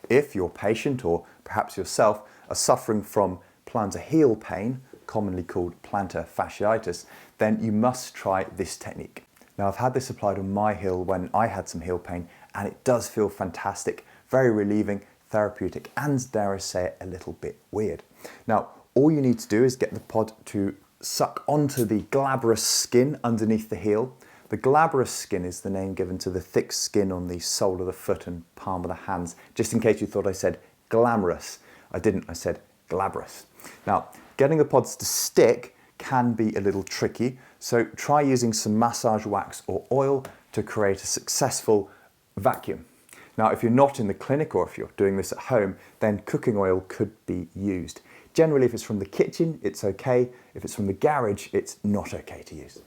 If your patient, or perhaps yourself, are suffering from plantar heel pain, commonly called plantar fasciitis, then you must try this technique. Now, I've had this applied on my heel when I had some heel pain, and it does feel fantastic, very relieving, therapeutic, and dare I say it, a little bit weird. Now, all you need to do is get the pod to suck onto the glabrous skin underneath the heel. The glabrous skin is the name given to the thick skin on the sole of the foot and palm of the hands, just in case you thought I said glamorous. I didn't, I said glabrous. Now, getting the pods to stick can be a little tricky, so try using some massage wax or oil to create a successful vacuum. Now, if you're not in the clinic or if you're doing this at home, then cooking oil could be used. Generally, if it's from the kitchen, it's okay. If it's from the garage, it's not okay to use.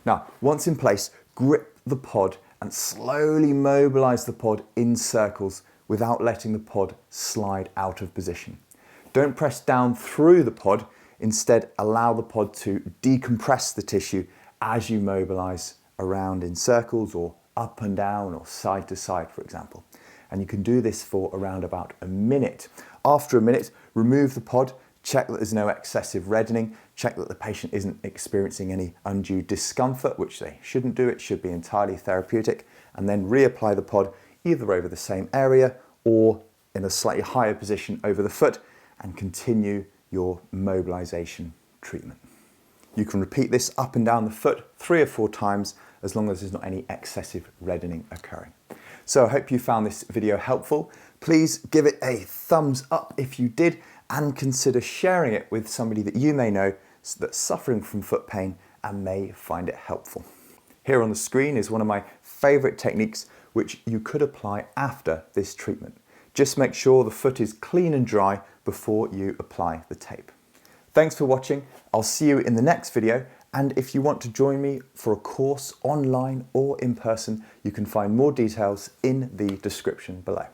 Now, once in place, grip the pod and slowly mobilize the pod in circles without letting the pod slide out of position. Don't press down through the pod. Instead, allow the pod to decompress the tissue as you mobilize around in circles or up and down or side to side, for example. And you can do this for around about a minute. After a minute, remove the pod, check that there's no excessive reddening, check that the patient isn't experiencing any undue discomfort, which they shouldn't do. It should be entirely therapeutic, and then reapply the pod either over the same area or in a slightly higher position over the foot, and continue your mobilization treatment. You can repeat this up and down the foot 3 or 4 times as long as there's not any excessive reddening occurring. So I hope you found this video helpful. Please give it a thumbs up if you did, and consider sharing it with somebody that you may know that's suffering from foot pain and may find it helpful. Here on the screen is one of my favorite techniques which you could apply after this treatment. Just make sure the foot is clean and dry before you apply the tape. Thanks for watching. I'll see you in the next video, and if you want to join me for a course online or in person, you can find more details in the description below.